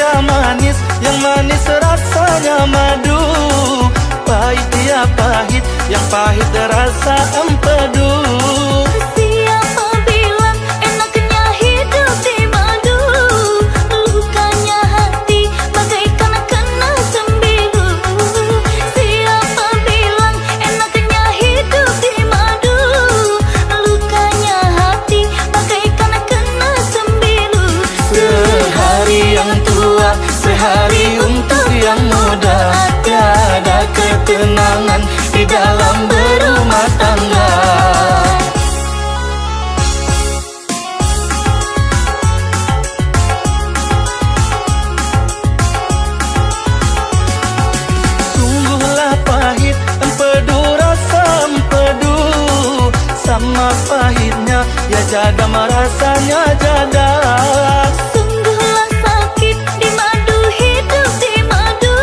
ya manis, yang manis rasanya madu. Pahit ya pahit, yang pahit rasa empedu. Siapa bilang enaknya hidup di madu? Lukanya hati bagaikan kena sembilu. Siapa bilang enaknya hidup di madu? Lukanya hati bagaikan kena sembilu. Sehari yang tua, sehari untuk yang muda. Tiada ketenangan di dalam berumah tangga. Sungguhlah pahit empedu rasa empedu. Sama pahitnya ya jadam rasanya jadam. Sungguhlah sakit di madu, hidup di madu.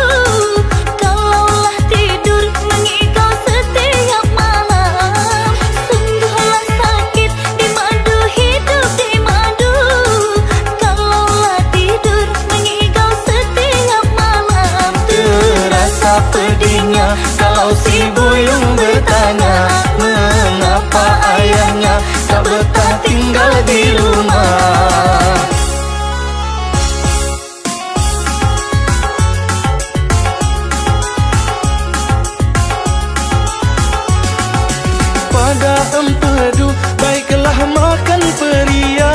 Kalaulah tidur mengigau setiap malam. Sungguhlah sakit di madu, hidup di madu. Kalaulah tidur mengigau setiap malam. Terasa pedihnya kalau si buyung bertanya, mengapa ayahnya tak betah tinggal di rumah. Pada empedu baiklah makan peria.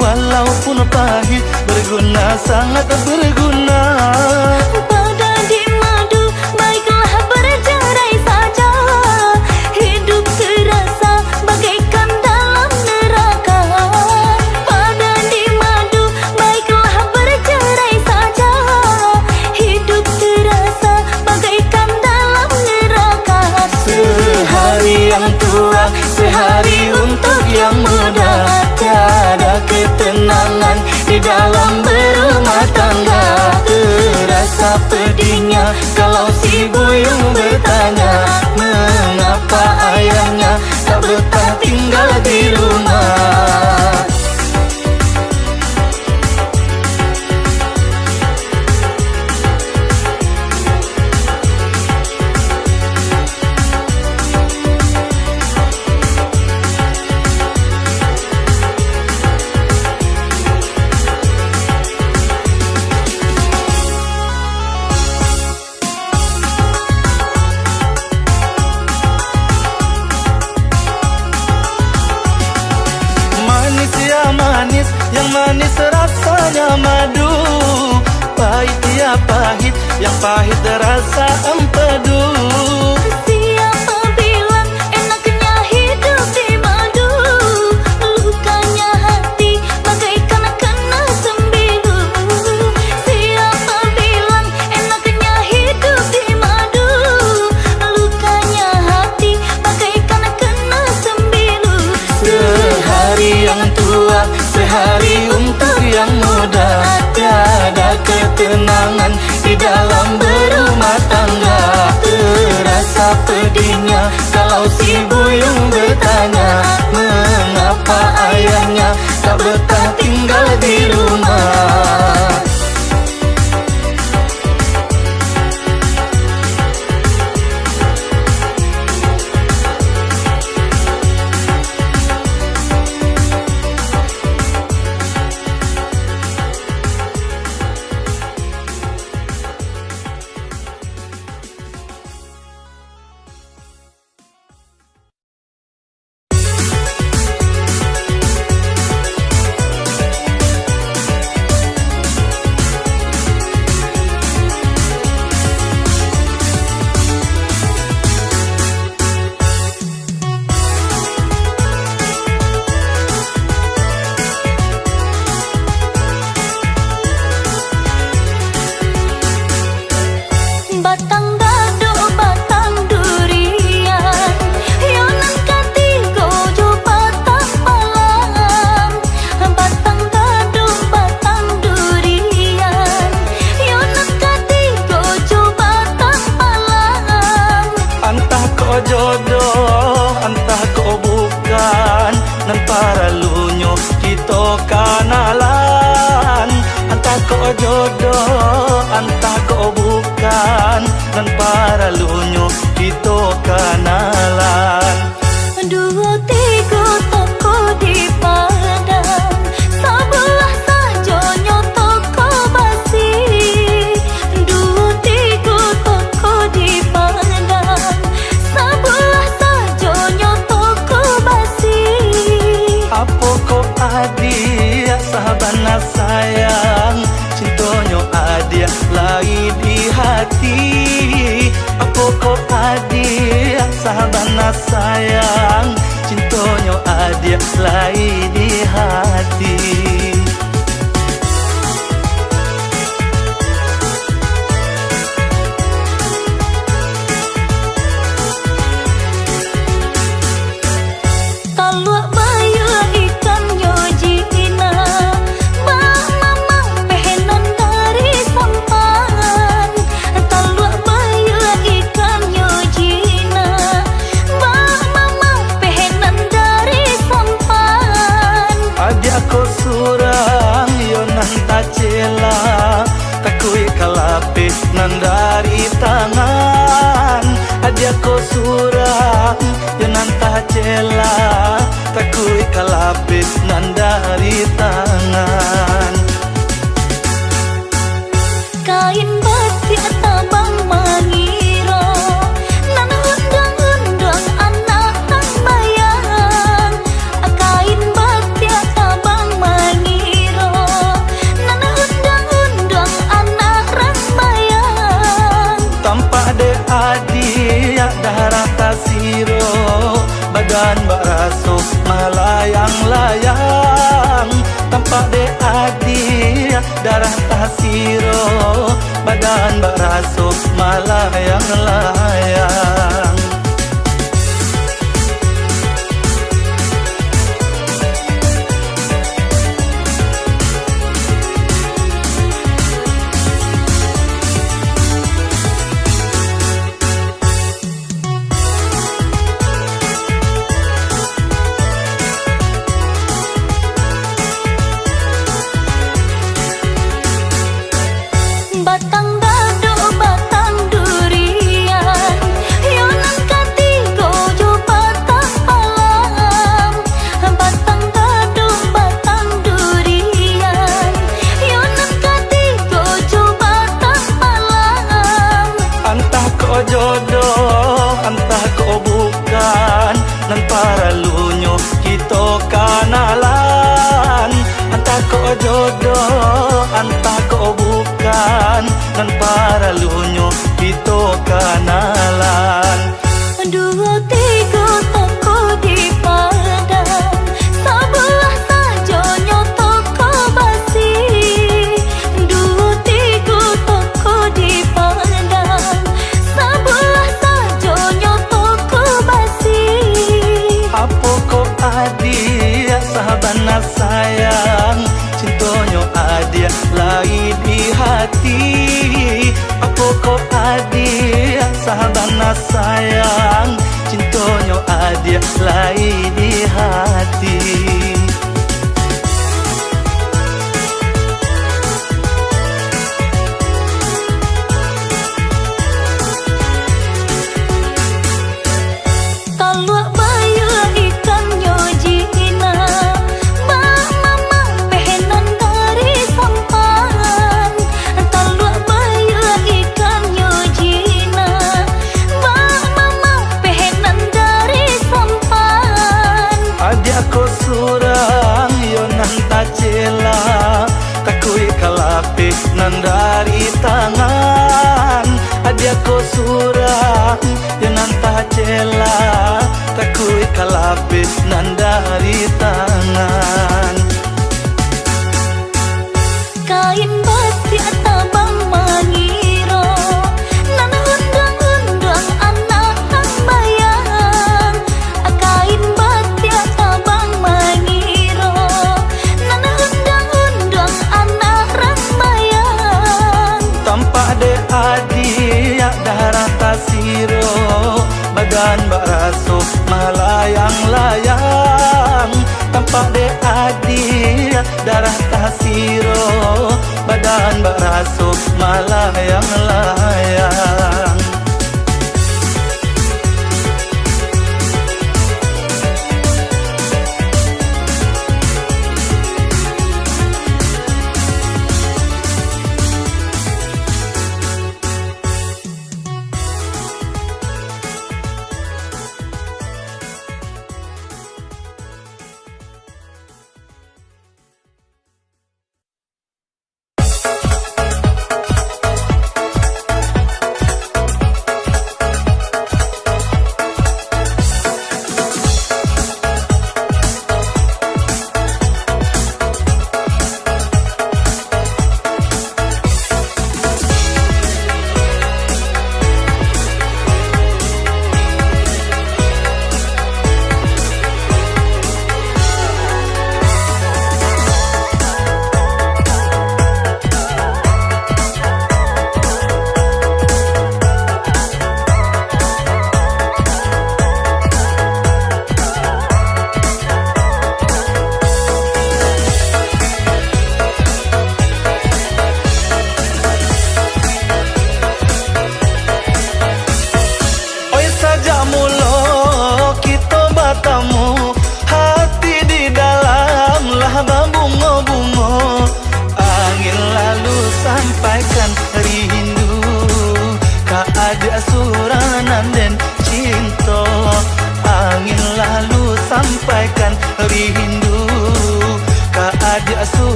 Walaupun pahit berguna, sangat berguna. Pada di madu baiklah bercerai saja. Hidup terasa bagaikan dalam neraka. Pada di madu baiklah bercerai saja. Hidup terasa bagaikan dalam neraka. Sehari yang tua, sehari untuk yang muda. Tiada ketenangan di dalam berumah tangga. Terasa pedihnya kalau si buyung bertanya, mengapa ayahnya tak betah tinggal di rumah. Manis ya manis, yang manis rasanya madu. Pahit ya pahit, yang pahit rasa empedu. Siapa bilang enaknya hidup di madu? Lukanya hati bagaikan kena sembilu. Siapa bilang enaknya hidup di madu? Lukanya hati bagaikan kena sembilu. Sehari yang tua, sehari untuk yang muda. Tiada ketenangan di dalam berumah tangga. Terasa pedihnya kalau si buyung bertanya, mengapa ayahnya tak betah tinggal di rumah. jodoh antah ko bukan dan para lunyo kita kenalan. Dua tiga toko di Padang, sebelah sajonyo toko basi. Dua tiga toko di Padang, sebelah sajonyo toko basi. Apa ko adia sahabana sayang, cintonyo adia lai di hati. Apa ko adia sahabana sayang, cintonyo adia lai di hati. Talua bayu ikan yo jina, bang mamang pehenan dari sampan. Talua bayu ikan yo jina, bang mamang pehenan dari sampan. Adia ko surang yo nan tacela, takui kalapis nan dari tangan. Adia ko surang yo nan tacela, takui kalapis nan dari tangan. Kain batik tabang mangiro, nan undang-undang anak tang bayang. Kain batik tabang mangiro, nan undang-undang anak rang bayang. Tampak de adia darah tasiro, badan baraso melayang-layang. Tampak de adia darah tasiro, badan baraso melayang-layang. Batang dado batang durian, yonan katigo jo batang palang. Batang dado batang durian, yonan katigo jo batang palang. Antah ko jodoh, antah ko bukan, nan para lunyo kita kenalan. Antah ko jodoh, antah ko bukan, nan para lunyo kita kenalan. Dua tiga toko di Padang, sebelah sajonyo toko basi. Dua tiga toko di Padang, sebelah sajonyo toko basi. Apa ko adia sahabana sayang, cintonyo adia lai di hati. Apa ko adia sahabana sayang, cintonyo adia lai di hati. Talua bayu ikan yo jina, bang mamang pehenan dari sampan. Talua bayu ikan yo jina, bang mamang pehenan dari sampan. Adia ko surang yo nan tacela, takui kalapis nan dari tangan. Adia ko surang yo nan tacela, takui kalapis nan dari tangan. Kain batik tabang mangiro, nan undang-undang anak tang bayang. Kain batik tabang mangiro, nan undang-undang anak rang bayang. Tampak de adia darah tasiro, badan baraso melayang-layang. Tampak de adia darah tasiro, badan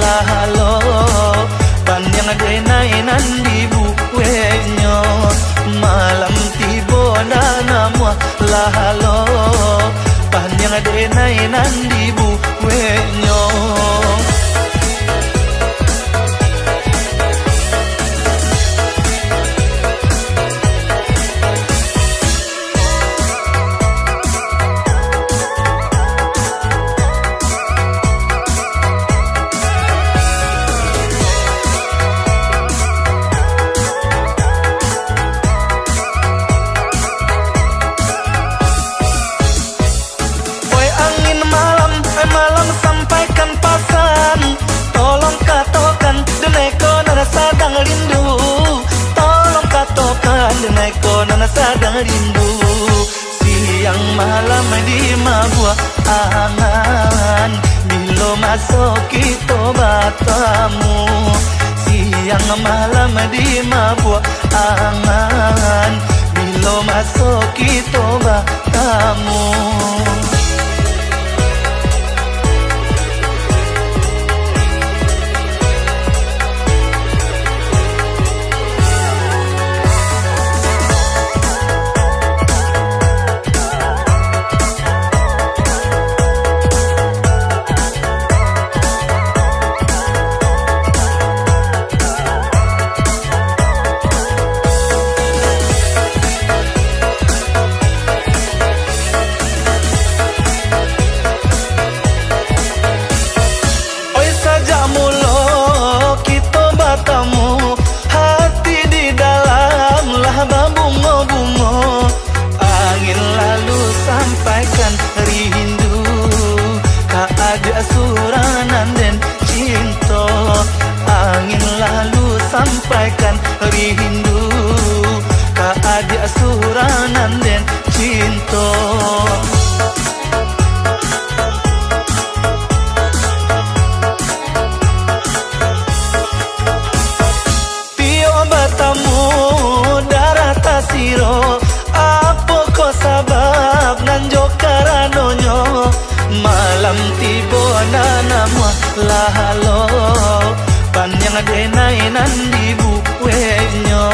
lahalo Panyang denay nandi buwenyo Malam tibo na namwa lahalo Panyang denay nandi buwenyo malam sampaikan pasan Tolong katokan deneko nana sadang rindu Tolong katokan deneko nana sadang rindu Siang malam di mabuah angan Bilo masuk kita batamu Siang malam di mabuah angan Bilo masuk kita batamu hati di dalam lah bungo-bungo Angin lalu sampaikan rindu Keada suranan dan cinta Angin lalu sampaikan rindu Keada suranan dan cinta Siro apa ko sabab nanjo karanonyo malam tibo na nama lahalo panyang denay nandi buwenyo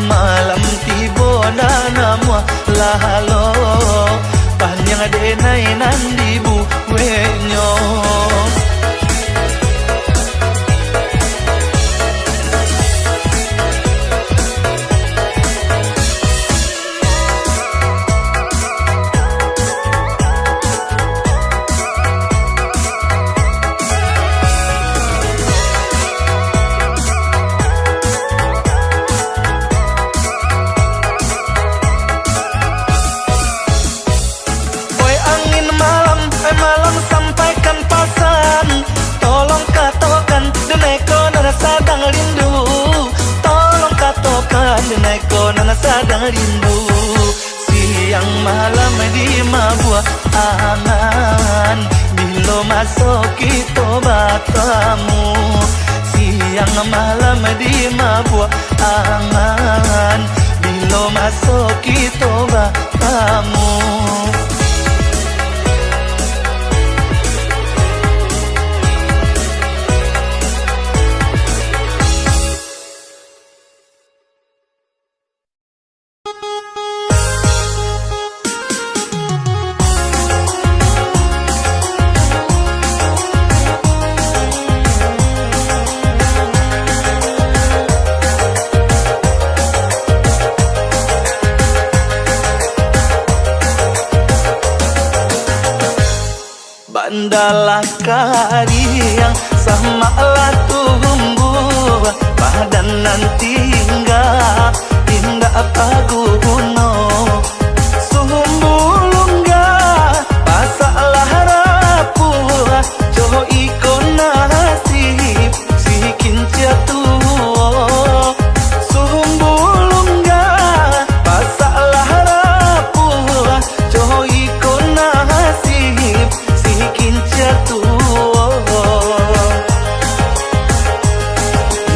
malam tibo na nama lahalo panyang denay nandi buwenyo malam sampaikan pasan Tolong katokan deneko nana sadang rindu Tolong katokan deneko nana sadang rindu Siang malam di mabuah angan Bilo masuk kita batamu Siang malam di mabuah angan Bilo masuk kita batamu Bandalah kariang sama tumbuh padanan tinggal indah paguno sumbulungga pasalah rapuh joho ikon nasib sikin jatuh sumbulungga pasalah rapuh joho ikon nasib sikin jatuh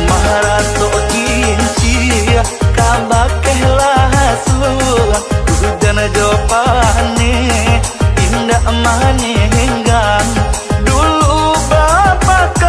marato kinci kabakehlah suah hujan jopane indah mane henggang dulu bapak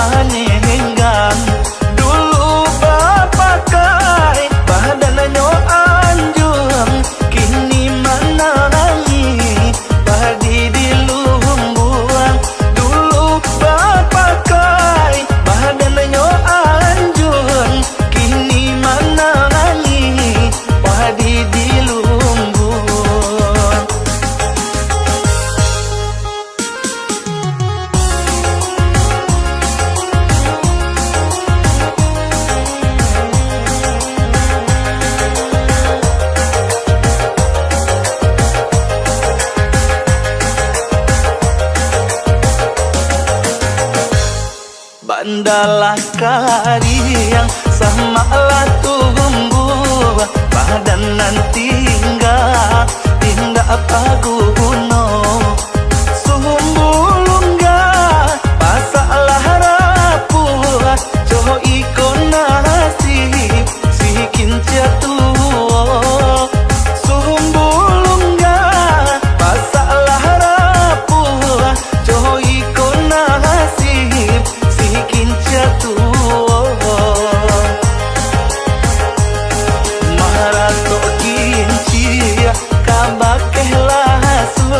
manenggang. Dulu bapakai badananyo anjung, kini manangi padi dilumbuang. Dulu bapakai badananyo anjung, kini manangi padi dilumbuang. Bandalah kariang sama lah tumbuh badanan tinggal apa guno sumbulungga pasalah rapuh coho ikon nasib sikin jatuh sumbulungga pasalah rapuh coho ikon nasib sikin jatuh maharato kinci kabakeh lasu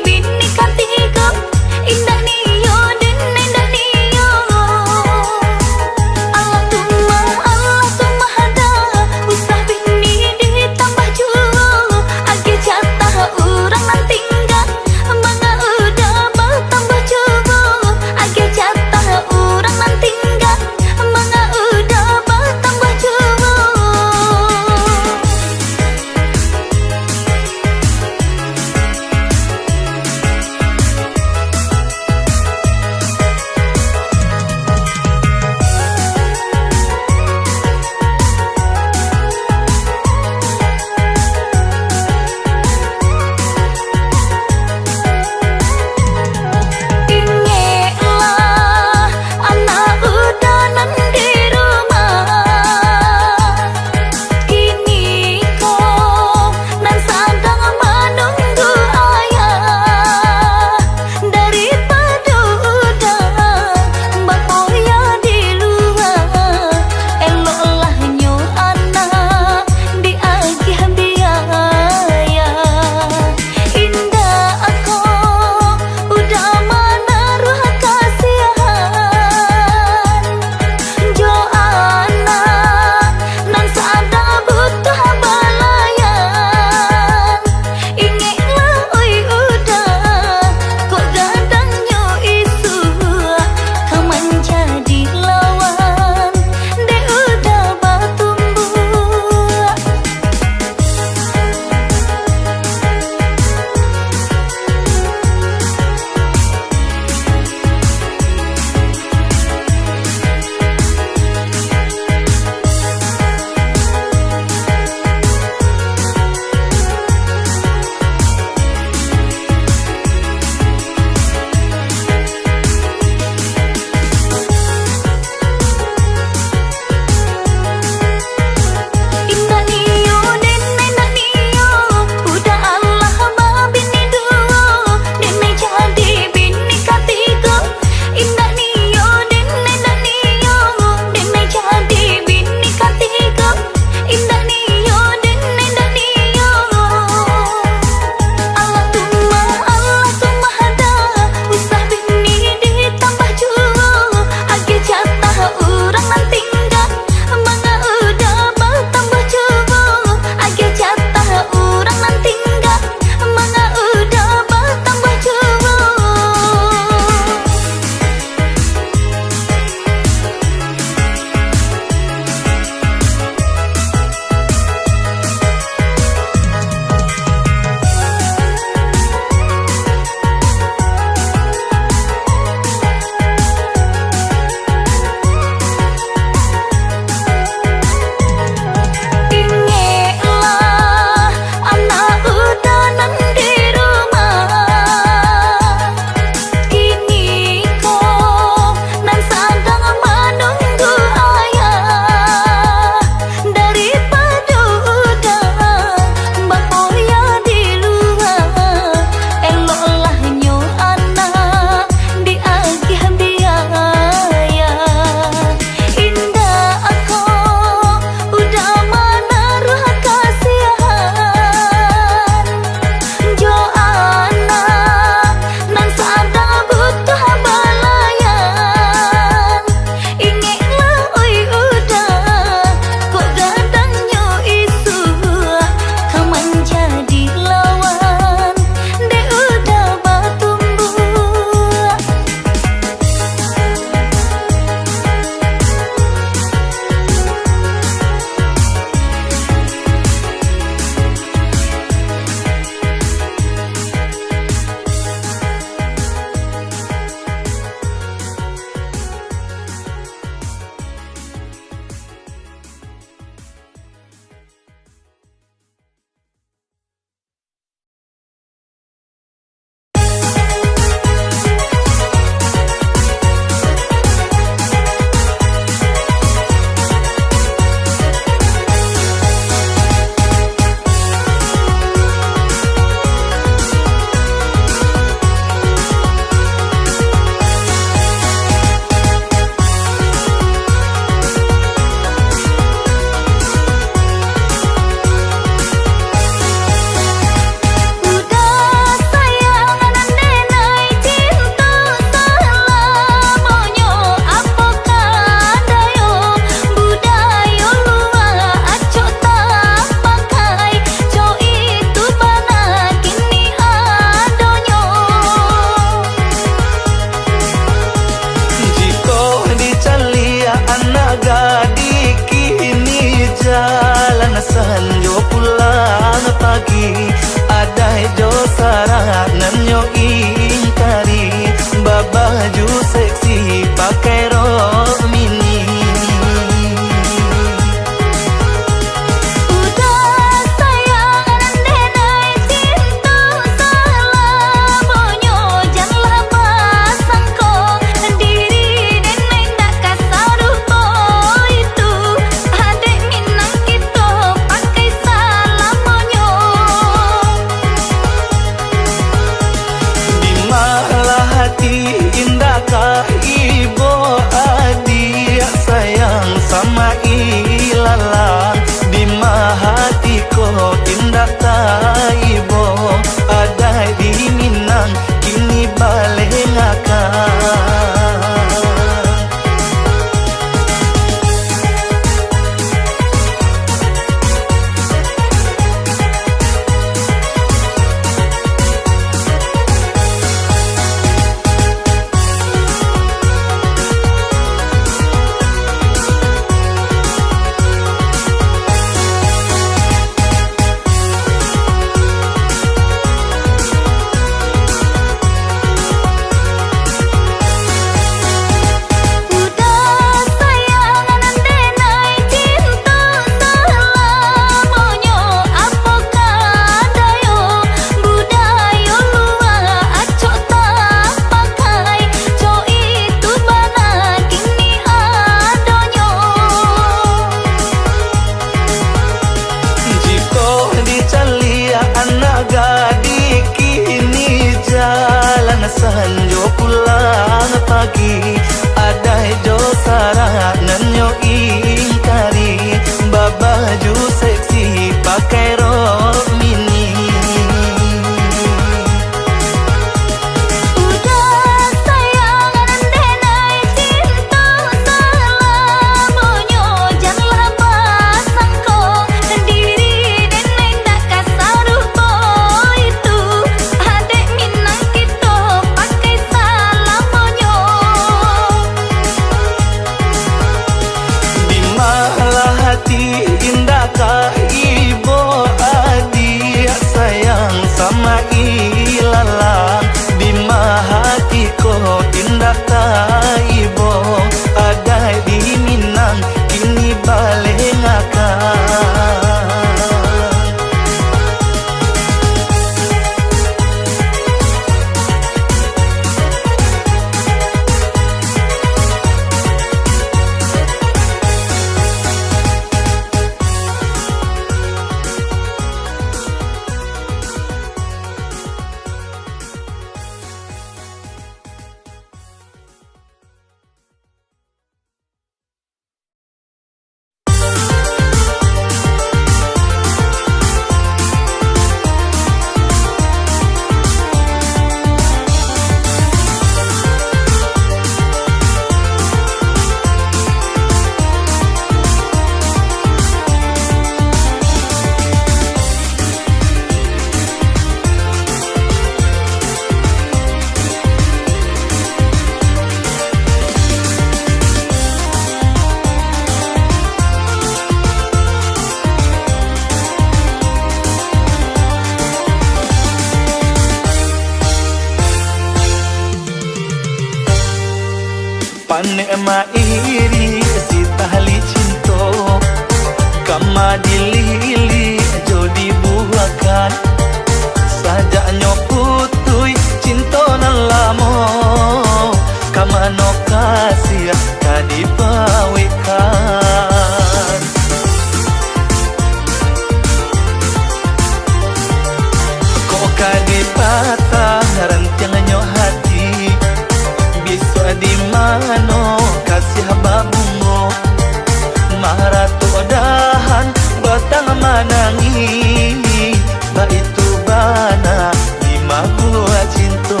cinta.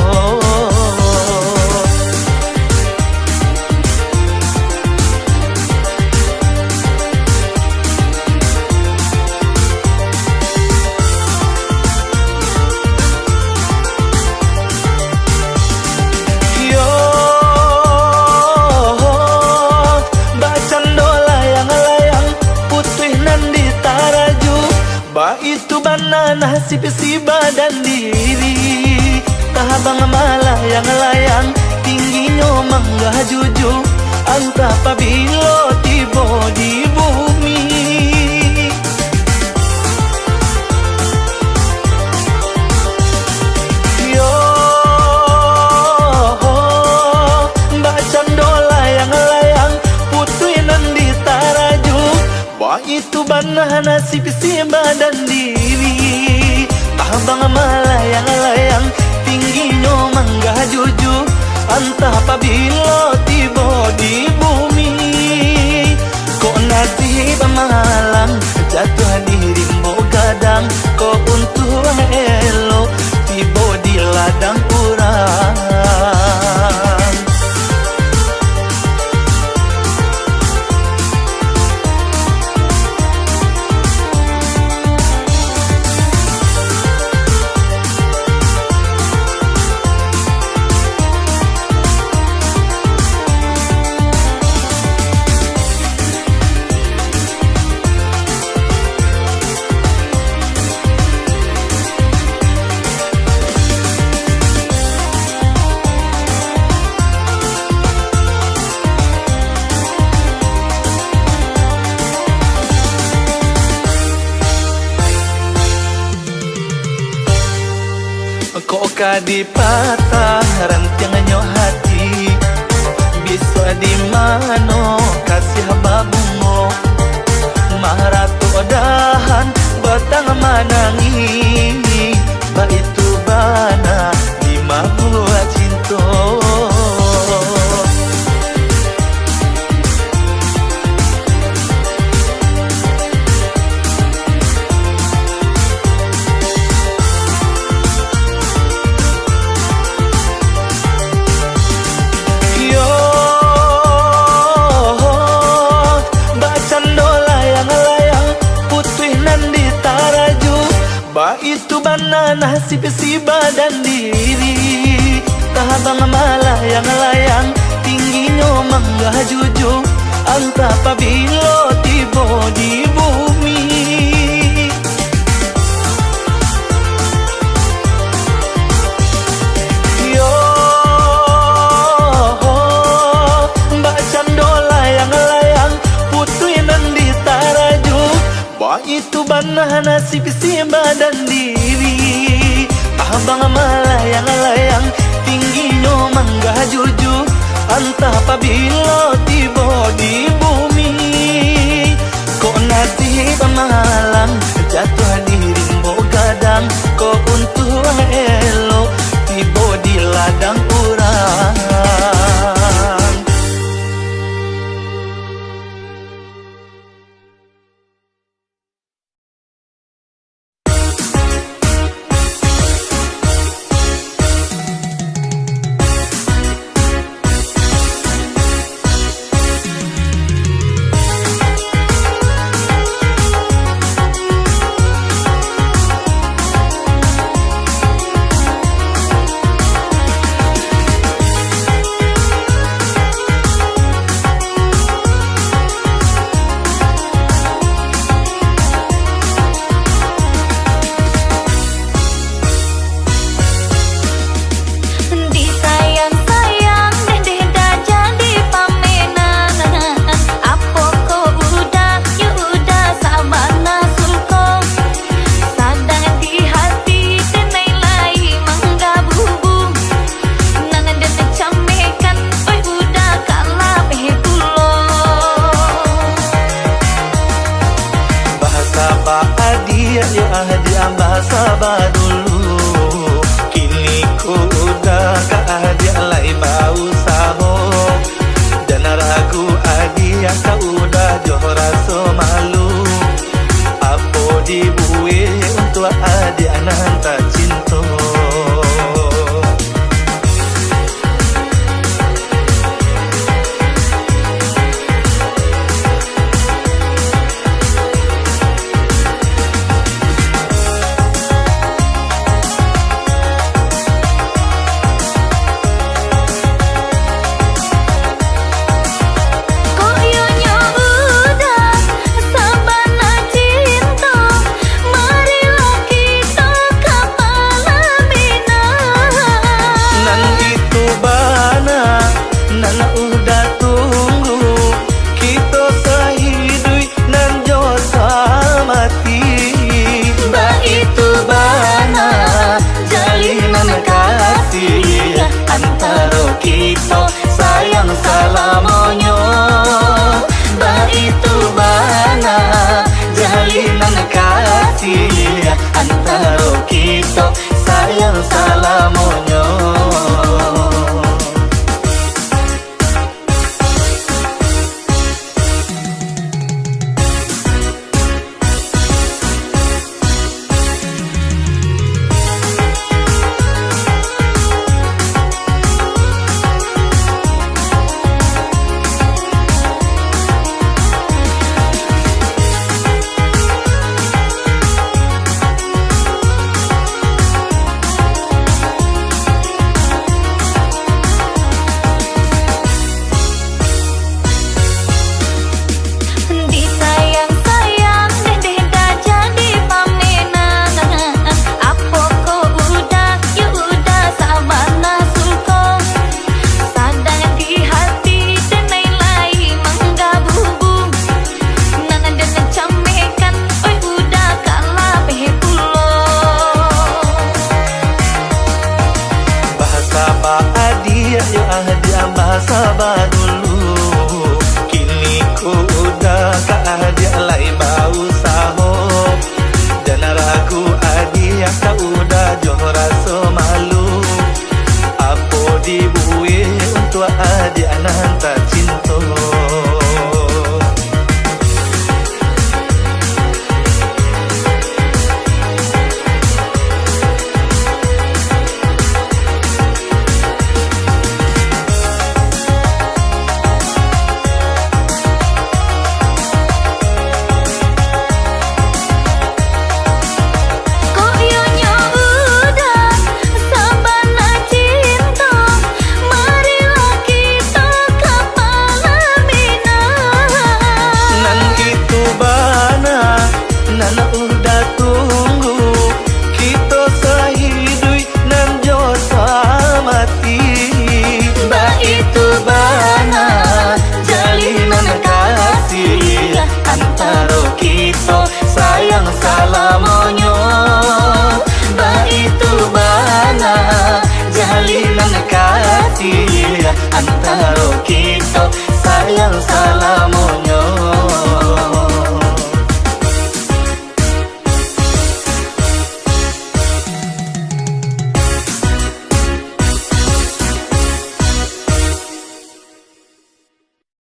Itu banana si badan diri tahabang malah yang layang tingginya mangga juju anta pabilo tiba di bumi. Yo mbak candola yang layang putri nandi taraju ba itu banana si badan diri tahabang malayang-layang tingginya mangga juju antah pabilo tiba di bumi. Kok nasib malang jatuh diri mau gadang kok untung elo tiba di ladang kurang. Kok kadipatah rantiangannya hati bisa di mano kasih babungo maharatu dahan batang manangi ba itu bana lima buah cinta. Itu banana si badan diri tahabang malah yang layang tingginya mangga juju anta pabilo tiba di bumi. Yo mbak candola yang layang putri nandi taraju ba itu banana si badan diri tahabang malayang-layang tingginya mangga juju antah pabilo tiba di bumi. Kok nasib malang jatuh diri mau gadang kok untung elo tiba di ladang kurang. kasih antara kita sayang salamonyo Baitu bana jalinan kasih antara kita sayang salamonyo bahasa dulu kini ku udah keadaan lai bau sahok dan ragu adia kau udah joh rasa malu apa dibuih untuk adia nanti cinta sayang salamonyo Baitu bana jalinan kasih antara kita sayang salamonyo